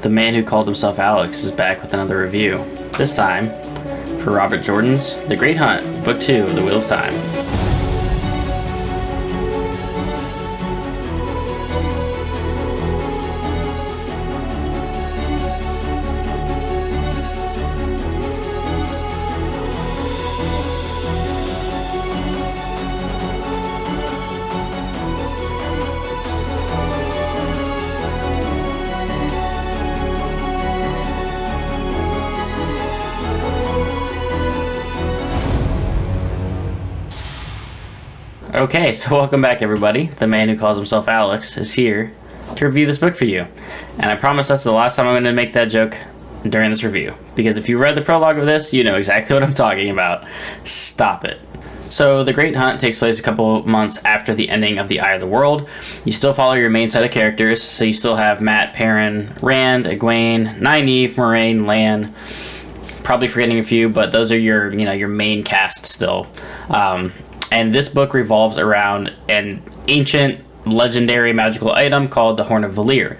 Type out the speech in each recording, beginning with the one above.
The man who called himself Alex is back with another review. This time, for Robert Jordan's The Great Hunt, Book 2 of The Wheel of Time. Okay, so welcome back everybody. The man who calls himself Alex is here to review this book for you. And I promise that's the last time I'm going to make that joke during this review. Because if you read the prologue of this, you know exactly what I'm talking about. Stop it. So The Great Hunt takes place a couple months after the ending of The Eye of the World. You still follow your main set of characters, so you still have Mat, Perrin, Rand, Egwene, Nynaeve, Moiraine, Lan. Probably forgetting a few, but those are your main cast still. And this book revolves around an ancient, legendary magical item called the Horn of Valere.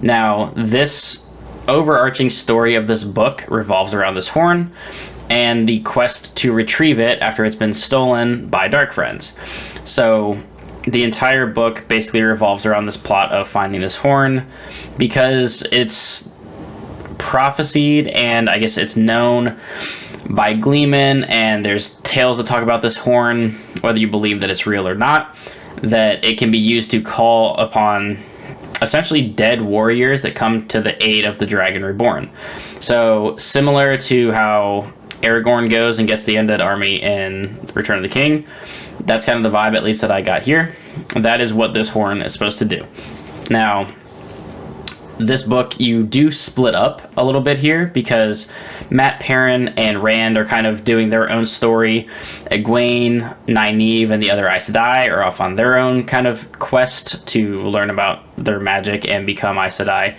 Now, this overarching story of this book revolves around this horn and the quest to retrieve it after it's been stolen by Dark Friends. So the entire book basically revolves around this plot of finding this horn because it's prophesied and I guess it's known by gleemen, and there's tales that talk about this horn, whether you believe that it's real or not, that it can be used to call upon essentially dead warriors that come to the aid of the Dragon Reborn. So similar to how Aragorn goes and gets the undead army in Return of the King, that's kind of the vibe at least that I got here. That is what this horn is supposed to do. Now, this book, you do split up a little bit here because Mat, Perrin, and Rand are kind of doing their own story. Egwene, Nynaeve, and the other Aes Sedai are off on their own kind of quest to learn about their magic and become Aes Sedai.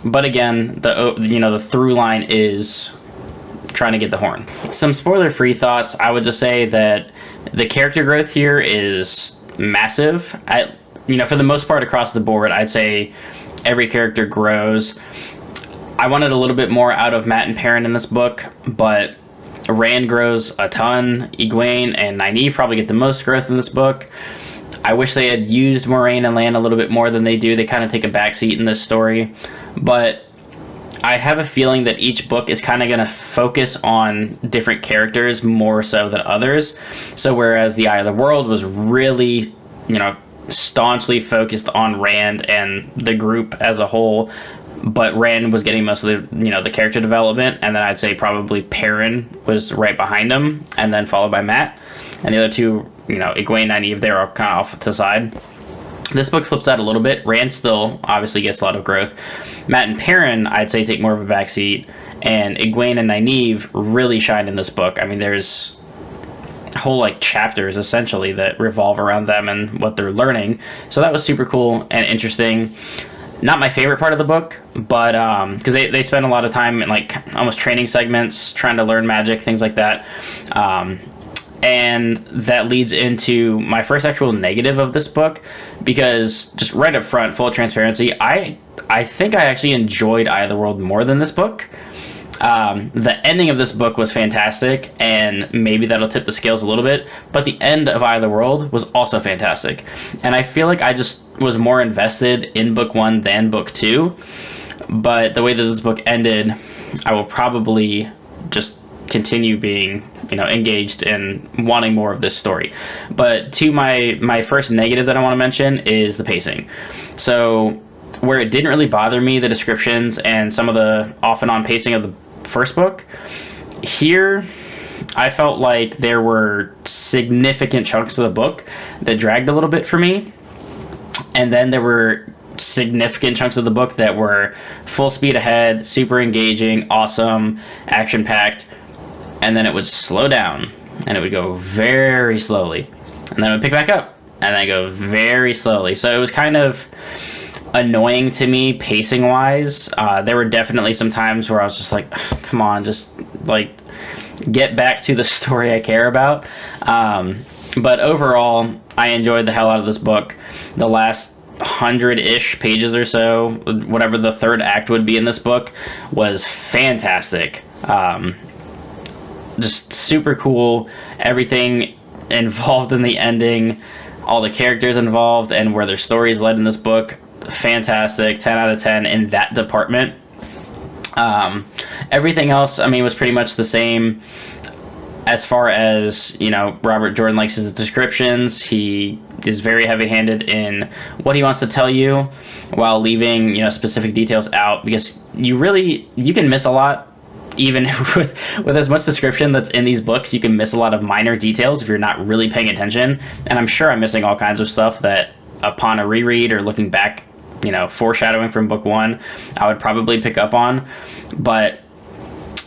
But again, the through line is trying to get the horn. Some spoiler-free thoughts. I would just say that the character growth here is massive. For the most part across the board, I'd say every character grows. I wanted a little bit more out of Mat and Perrin in this book, but Rand grows a ton. Egwene and Nynaeve probably get the most growth in this book. I wish they had used Moiraine and Lan a little bit more than they do. They kind of take a backseat in this story. But I have a feeling that each book is kind of going to focus on different characters more so than others. So whereas The Eye of the World was really, staunchly focused on Rand and the group as a whole, but Rand was getting most of the character development, and then I'd say probably Perrin was right behind him, and then followed by Mat, and the other two, Egwene, Nynaeve, they were all kind of off to the side. This book flips out a little bit. Rand still obviously gets a lot of growth. Mat and Perrin, I'd say, take more of a backseat, and Egwene and Nynaeve really shine in this book. I mean, there's whole chapters essentially that revolve around them and what they're learning, so that was super cool and interesting. Not my favorite part of the book, but because they spend a lot of time in almost training segments trying to learn magic, things like that, and that leads into my first actual negative of this book, because just right up front, full transparency, I think I actually enjoyed Eye of the World more than this book. The ending of this book was fantastic, and maybe that'll tip the scales a little bit, but the end of Eye of the World was also fantastic, and I feel like I just was more invested in book 1 than book 2, but the way that this book ended, I will probably just continue being engaged in wanting more of this story. But to my first negative that I want to mention is the pacing. So where it didn't really bother me, the descriptions and some of the off and on pacing of the first book, here I felt like there were significant chunks of the book that dragged a little bit for me, and then there were significant chunks of the book that were full speed ahead, super engaging, awesome, action-packed, and then it would slow down and it would go very slowly, and then it would pick back up and then go very slowly. So it was kind of annoying to me pacing wise. There were definitely some times where I was just like, come on, just get back to the story I care about. But overall, I enjoyed the hell out of this book. The last 100-ish pages or so, whatever the third act would be in this book, was fantastic. Just super cool. Everything involved in the ending, all the characters involved, and where their stories led in this book, fantastic. 10 out of 10 in that department. Everything else, I mean, was pretty much the same. As far as, you know, Robert Jordan likes his descriptions, he is very heavy-handed in what he wants to tell you while leaving, you know, specific details out, because you can miss a lot. Even with as much description that's in these books, you can miss a lot of minor details if you're not really paying attention. And I'm sure I'm missing all kinds of stuff that upon a reread or looking back, you know, foreshadowing from book one, I would probably pick up on. But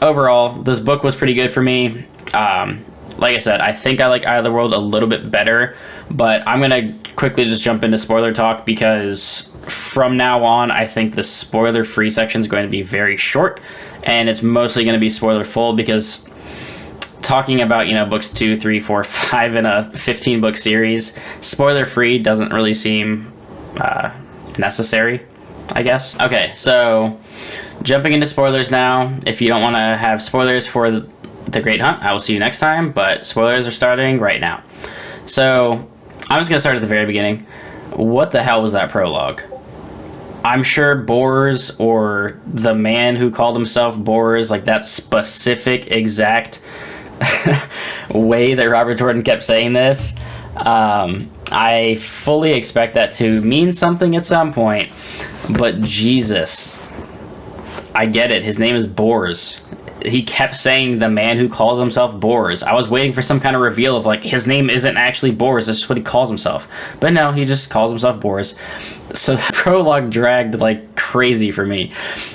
overall, this book was pretty good for me. Like I said, I think I like Eye of the World a little bit better, but I'm going to quickly just jump into spoiler talk, because from now on, I think the spoiler-free section is going to be very short, and it's mostly going to be spoiler-full, because talking about, you know, books 2, 3, 4, 5 in a 15-book series, spoiler-free doesn't really seem necessary, I guess. Okay, so jumping into spoilers now. If you don't want to have spoilers for The Great Hunt, I will see you next time, but spoilers are starting right now. So I'm just going to start at the very beginning. What the hell was that prologue? I'm sure Bors, or the man who called himself Bors, like that specific exact way that Robert Jordan kept saying this, I fully expect that to mean something at some point, but Jesus, I get it. His name is Bors. He kept saying the man who calls himself Bors. I was waiting for some kind of reveal of, like, his name isn't actually Bors, that's just what he calls himself. But no, he just calls himself Bors. So the prologue dragged like crazy for me.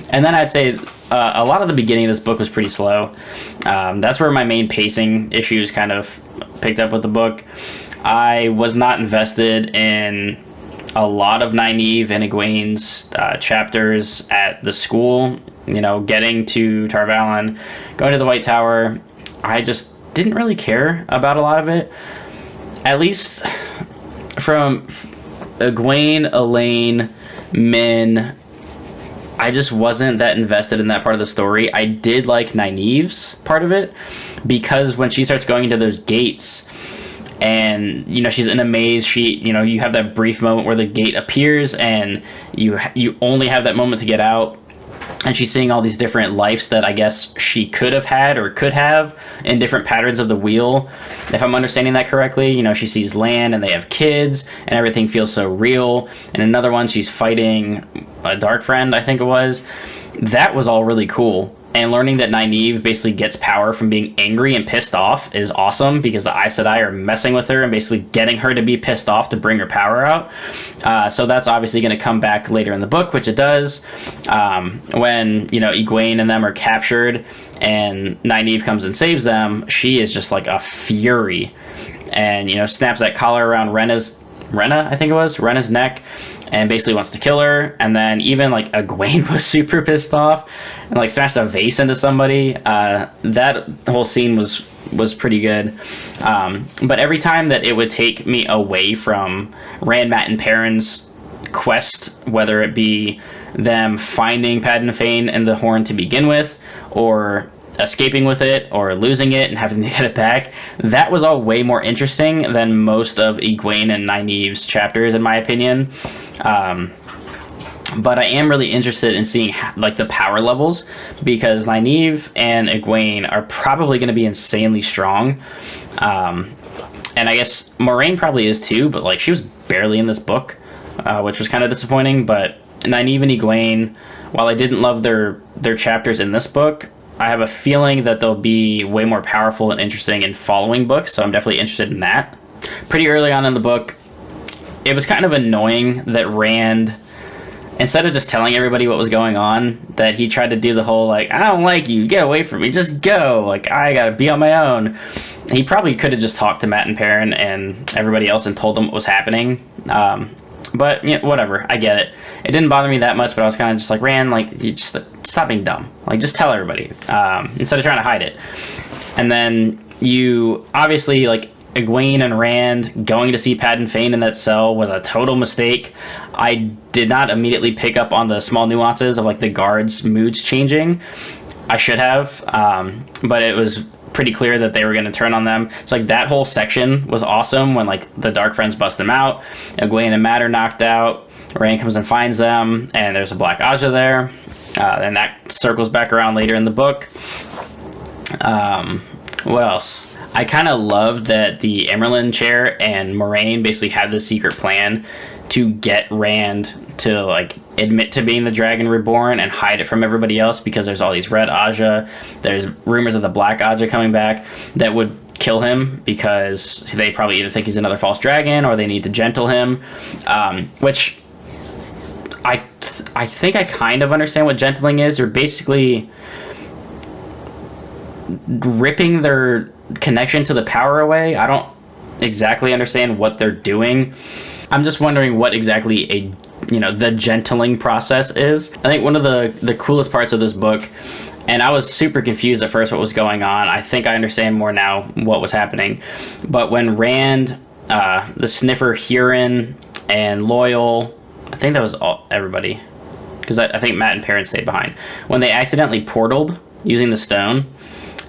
And then I'd say a lot of the beginning of this book was pretty slow. That's where my main pacing issues kind of picked up with the book. I was not invested in a lot of Nynaeve and Egwene's chapters at the school. You know, getting to Tar Valon, going to the White Tower, I just didn't really care about a lot of it. At least from Egwene, Elaine, Min, I just wasn't that invested in that part of the story. I did like Nynaeve's part of it, because when she starts going into those gates, and, you know, she's in a maze, you have that brief moment where the gate appears, and you only have that moment to get out. And she's seeing all these different lives that I guess she could have had or could have in different patterns of the wheel. If I'm understanding that correctly, you know, she sees Lan and they have kids and everything feels so real. And another one, she's fighting a dark friend, I think it was. That was all really cool. And learning that Nynaeve basically gets power from being angry and pissed off is awesome, because the Aes Sedai are messing with her and basically getting her to be pissed off to bring her power out. So that's obviously going to come back later in the book, which it does. When, you know, Egwene and them are captured and Nynaeve comes and saves them, she is just like a fury. And, you know, snaps that collar around Renna's neck, and basically wants to kill her. And then even like Egwene was super pissed off and like smashed a vase into somebody. That whole scene was pretty good. But every time that it would take me away from Rand, Mat, and Perrin's quest, whether it be them finding Padden Fane and the horn to begin with, or escaping with it, or losing it and having to get it back, that was all way more interesting than most of Egwene and Nynaeve's chapters, in my opinion. But I am really interested in seeing like the power levels, because Nynaeve and Egwene are probably going to be insanely strong. And I guess Moraine probably is too, but like she was barely in this book, which was kind of disappointing. But Nynaeve and Egwene, while I didn't love their chapters in this book, I have a feeling that they'll be way more powerful and interesting in following books, so I'm definitely interested in that. Pretty early on in the book, it was kind of annoying that Rand, instead of just telling everybody what was going on, that he tried to do the whole, like, I don't like you, get away from me, just go, like, I gotta be on my own. He probably could have just talked to Mat and Perrin and everybody else and told them what was happening. But, you know, whatever, I get it. It didn't bother me that much, but I was kind of just like, Rand, like, you just stop being dumb. Like, just tell everybody, instead of trying to hide it. And then you, obviously, like, Egwene and Rand going to see Pat and Fane in that cell was a total mistake. I did not immediately pick up on the small nuances of like the guards' moods changing. I should have, but it was pretty clear that they were going to turn on them. So like that whole section was awesome when like the Dark Friends bust them out. Egwene and Matt are knocked out. Rand comes and finds them, and there's a Black Aja there. And that circles back around later in the book. What else? I kind of loved that the Emerlin chair and Moraine basically had this secret plan to get Rand to like admit to being the Dragon Reborn and hide it from everybody else, because there's all these red Aja. There's rumors of the Black Aja coming back that would kill him because they probably either think he's another false dragon or they need to gentle him, which I think I kind of understand what gentling is. They're basically ripping their connection to the power away. I don't exactly understand what they're doing. I'm just wondering what exactly the gentling process is. I think one of the coolest parts of this book, and I was super confused at first what was going on. I think I understand more now what was happening. But when Rand, the Sniffer, Huron, and Loyal, I think that was everybody, because I think Matt and Perrin stayed behind. When they accidentally portaled using the stone,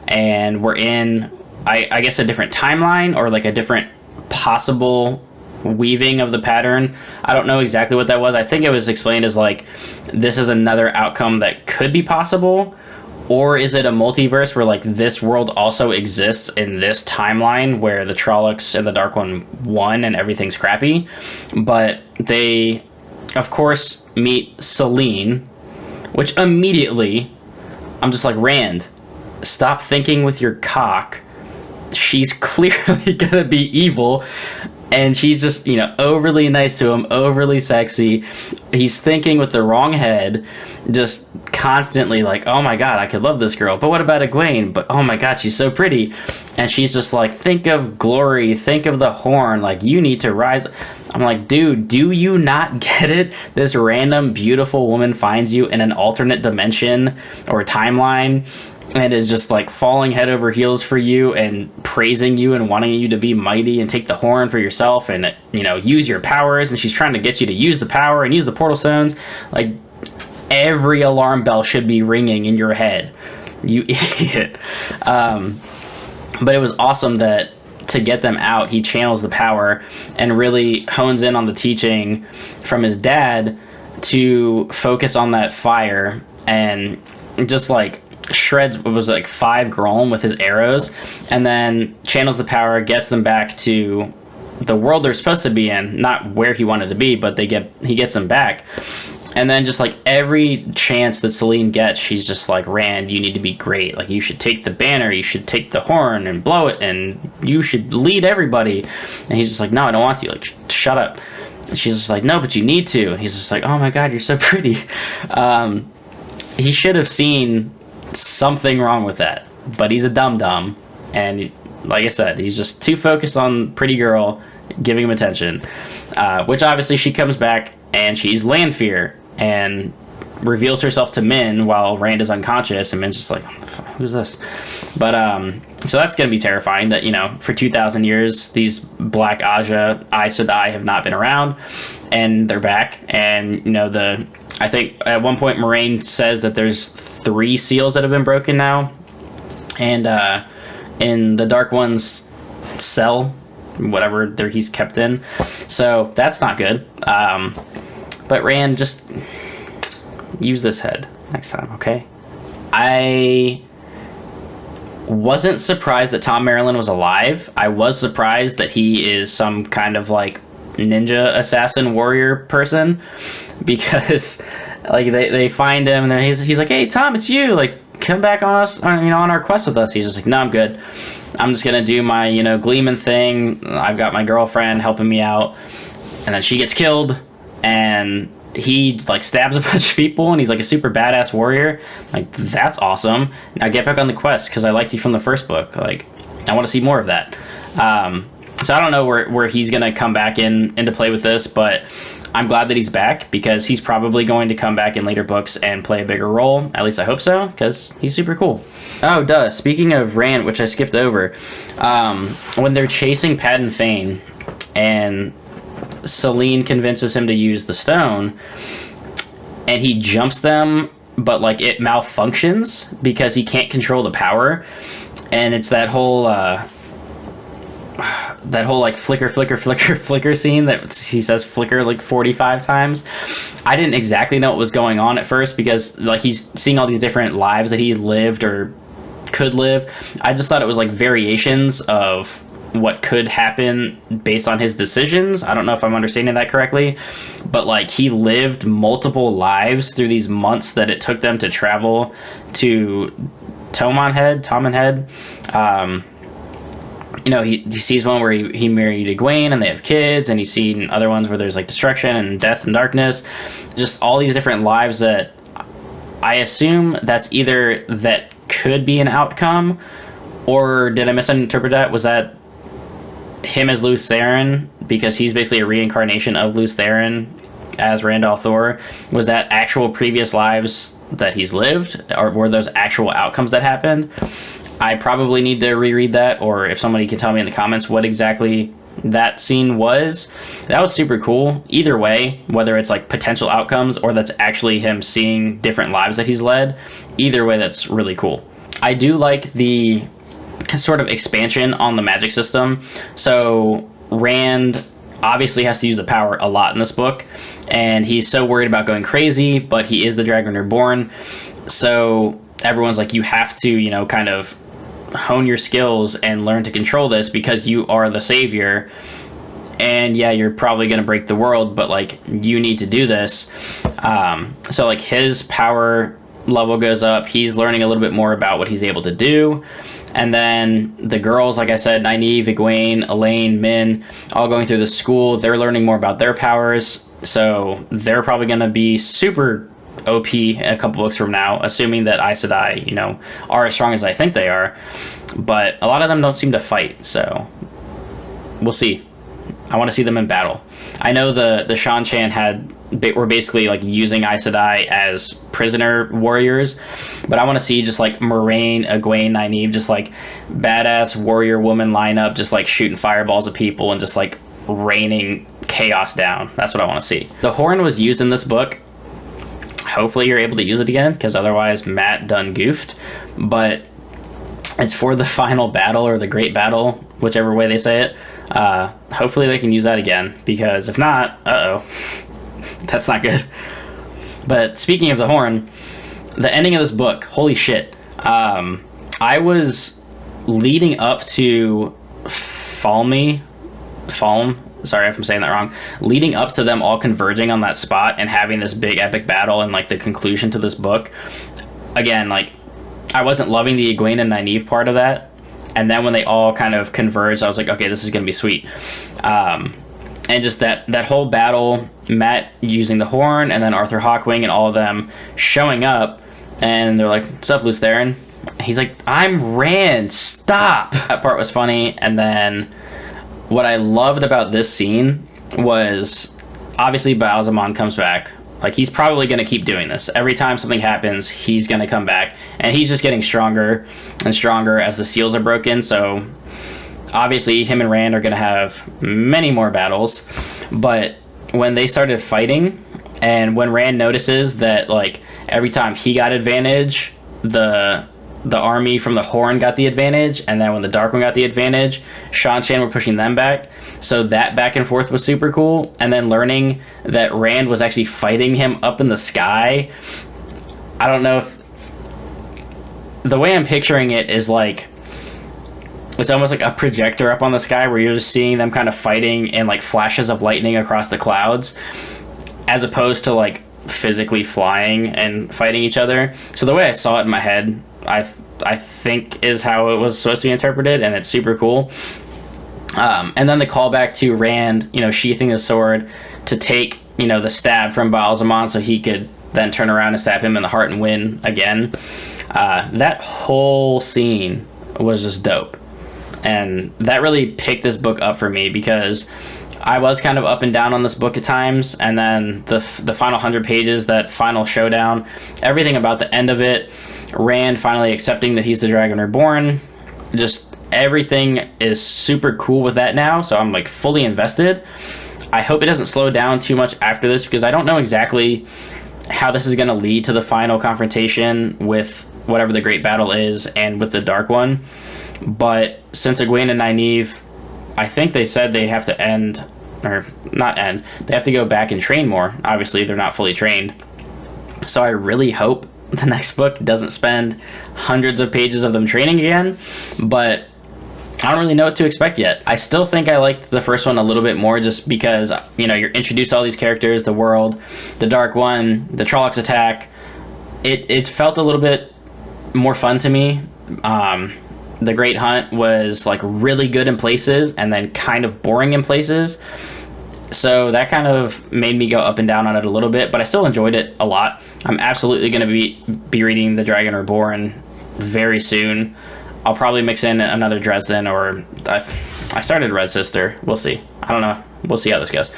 and we're in, I guess, a different timeline or like a different possible weaving of the pattern. I don't know exactly what that was. I think it was explained as like, this is another outcome that could be possible, or is it a multiverse where like this world also exists in this timeline where the Trollocs and the Dark One won and everything's crappy. But they, of course, meet Selene, which immediately I'm just like, Rand, stop thinking with your cock. She's clearly gonna be evil, and she's just, overly nice to him, overly sexy. He's thinking with the wrong head, just constantly like, oh my god, I could love this girl, but what about Egwene? But oh my god, she's so pretty. And she's just like, think of glory, think of the horn, like, you need to rise. I'm like, dude, do you not get it? This random beautiful woman finds you in an alternate dimension or timeline and is just like falling head over heels for you and praising you and wanting you to be mighty and take the horn for yourself and, use your powers. And she's trying to get you to use the power and use the portal stones. Like, every alarm bell should be ringing in your head, you idiot. But it was awesome that to get them out, he channels the power and really hones in on the teaching from his dad to focus on that fire and just like shreds, it was like 5 Grolm with his arrows, and then channels the power, gets them back to the world they're supposed to be in, not where he wanted to be, but he gets them back. And then just like every chance that Selene gets, she's just like, Rand, you need to be great. Like, you should take the banner, you should take the horn and blow it, and you should lead everybody. And he's just like, no, I don't want to. Like, shut up. And she's just like, no, but you need to. And he's just like, oh my god, you're so pretty. He should have seen something wrong with that, but he's a dum-dum. And like I said, he's just too focused on pretty girl giving him attention. Which obviously she comes back and she's Lanfear and reveals herself to Min while Rand is unconscious, and Min's just like, who's this? But so that's going to be terrifying that, for 2,000 years these Black Aja Aes Sedai have not been around, and they're back. And I think at one point Moraine says that there's 3 seals that have been broken now, and in the Dark One's cell, whatever he's kept in, so that's not good. But Rand, just use this head next time, okay? I wasn't surprised that Tom Marilyn was alive. I was surprised that he is some kind of like ninja assassin warrior person, because like they find him and he's like, hey Tom, it's you, like, come back on us on our quest with us. He's just like, no, I'm good, I'm just gonna do my gleemen thing, I've got my girlfriend helping me out. And then she gets killed, and he like stabs a bunch of people, and he's like a super badass warrior. Like, that's awesome. Now get back on the quest, because I liked you from the first book. Like, I want to see more of that. So I don't know where he's gonna come back into play with this, but I'm glad that he's back, because he's probably going to come back in later books and play a bigger role. At least I hope so, because he's super cool. Oh, duh. Speaking of Rand, which I skipped over, when they're chasing Padan Fain and Selene convinces him to use the stone, and he jumps them, but like it malfunctions because he can't control the power, and it's that whole like flicker scene that he says flicker like 45 times. I didn't exactly know what was going on at first, because like he's seeing all these different lives that he lived or could live. I just thought it was like variations of what could happen based on his decisions. I don't know if I'm understanding that correctly, but like he lived multiple lives through these months that it took them to travel to Tommen Head. You know, he sees one where he married Egwene and they have kids, and he's seen other ones where there's like destruction and death and darkness. Just all these different lives that I assume that's either that could be an outcome, or did I misinterpret that? Was that him as Lews Therin, because he's basically a reincarnation of Lews Therin as Rand al'Thor? Was that actual previous lives that he's lived, or were those actual outcomes that happened? I probably need to reread that, or if somebody can tell me in the comments what exactly that scene was. That was super cool. Either way, whether it's like potential outcomes or that's actually him seeing different lives that he's led, either way, that's really cool. I do like the sort of expansion on the magic system. So Rand obviously has to use the power a lot in this book, and he's so worried about going crazy, but he is the Dragon Reborn. So everyone's like, you have to, you know, kind of hone your skills and learn to control this, because you are the savior. And yeah, you're probably going to break the world, but like you need to do this. So like his power level goes up. He's learning a little bit more about what he's able to do. And then the girls, like I said, Nynaeve, Egwene, Elaine, Min, all going through the school. They're learning more about their powers. So they're probably going to be super OP a couple books from now, assuming that Aes Sedai, you know, are as strong as I think they are. But a lot of them don't seem to fight, so we'll see. I want to see them in battle. I know the Shan-Chan were basically like using Aes Sedai as prisoner warriors, but I want to see just like Moiraine, Egwene, Nynaeve, just like badass warrior woman lineup, just like shooting fireballs at people and just like raining chaos down. That's what I want to see. The horn was used in this book. Hopefully you're able to use it again, because otherwise Matt done goofed. But it's for the final battle, or the great battle, whichever way they say it. Hopefully they can use that again, because if not, that's not good. But speaking of the horn, the ending of this book, holy shit. I was leading up to Falm, sorry if I'm saying that wrong, leading up to them all converging on that spot and having this big epic battle and like the conclusion to this book. Again, like I wasn't loving the Egwene and Nynaeve part of that, and then when they all kind of converged, I was like, okay, this is gonna be sweet. And just that whole battle, Matt using the horn, and then Arthur Hawkwing and all of them showing up, and they're like, what's up, Lews Therin? He's like, I'm Rand, stop. That part was funny. And then what I loved about this scene was, obviously Ba'alzamon comes back. Like, he's probably going to keep doing this. Every time something happens, he's going to come back. And he's just getting stronger and stronger as the seals are broken. So, obviously, him and Rand are going to have many more battles. But when they started fighting, and when Rand notices that, like, every time he got advantage, the army from the Horn got the advantage, and then when the Dark One got the advantage, Shan-Chan were pushing them back. So that back and forth was super cool. And then learning that Rand was actually fighting him up in the sky. I don't know if... The way I'm picturing it is like... It's almost like a projector up on the sky where you're just seeing them kind of fighting in like flashes of lightning across the clouds, as opposed to like physically flying and fighting each other. So the way I saw it in my head, I think is how it was supposed to be interpreted, and it's super cool. And then the callback to Rand, you know, sheathing the sword to take, you know, the stab from Ba'alzamon so he could then turn around and stab him in the heart and win again. That whole scene was just dope. And that really picked this book up for me, because I was kind of up and down on this book at times, and then the final 100 pages, that final showdown, everything about the end of it, Rand finally accepting that he's the Dragon Reborn, just everything is super cool with that now, so I'm like fully invested. I hope it doesn't slow down too much after this, because I don't know exactly how this is going to lead to the final confrontation with whatever the Great Battle is and with the Dark One. But since Egwene and Nynaeve, I think they said they have to end, or not end, they have to go back and train more. Obviously, they're not fully trained. So I really hope the next book doesn't spend hundreds of pages of them training again, but I don't really know what to expect yet. I still think I liked the first one a little bit more, just because, you know, you're introduced to all these characters, the world, the Dark One, the Trollocs attack. It felt a little bit more fun to me. The Great Hunt was like really good in places and then kind of boring in places. So that kind of made me go up and down on it a little bit, but I still enjoyed it a lot. I'm absolutely going to be reading The Dragon Reborn very soon. I'll probably mix in another Dresden, or I started Red Sister. We'll see. I don't know. We'll see how this goes.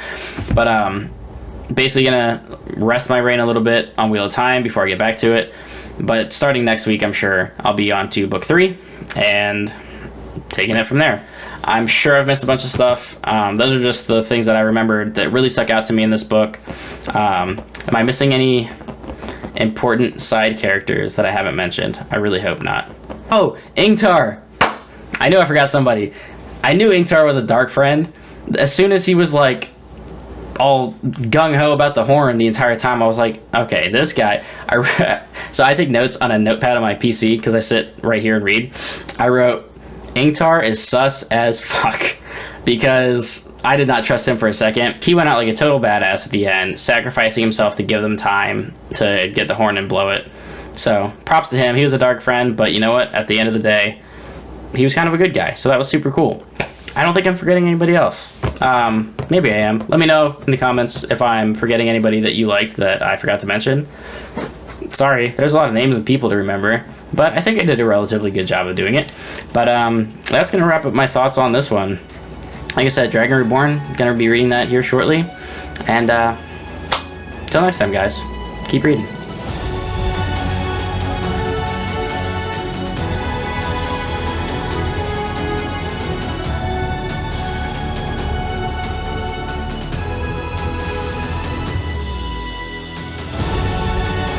But basically going to rest my brain a little bit on Wheel of Time before I get back to it. But starting next week, I'm sure I'll be on to book 3 and taking it from there. I'm sure I've missed a bunch of stuff. Those are just the things that I remembered that really stuck out to me in this book. Am I missing any important side characters that I haven't mentioned? I really hope not. Oh, Ingtar! I knew I forgot somebody. I knew Ingtar was a dark friend. As soon as he was like all gung-ho about the horn the entire time, I was like, okay, this guy. So I take notes on a notepad on my PC because I sit right here and read. I wrote, Ingtar is sus as fuck, because I did not trust him for a second. He went out like a total badass at the end, sacrificing himself to give them time to get the horn and blow it. So props to him. He was a dark friend, but you know what? At the end of the day, he was kind of a good guy. So that was super cool. I don't think I'm forgetting anybody else. Maybe I am. Let me know in the comments if I'm forgetting anybody that you liked that I forgot to mention. Sorry, there's a lot of names and people to remember, but I think I did a relatively good job of doing it. But that's going to wrap up my thoughts on this one. Like I said, Dragon Reborn, going to be reading that here shortly. And till next time, guys, keep reading.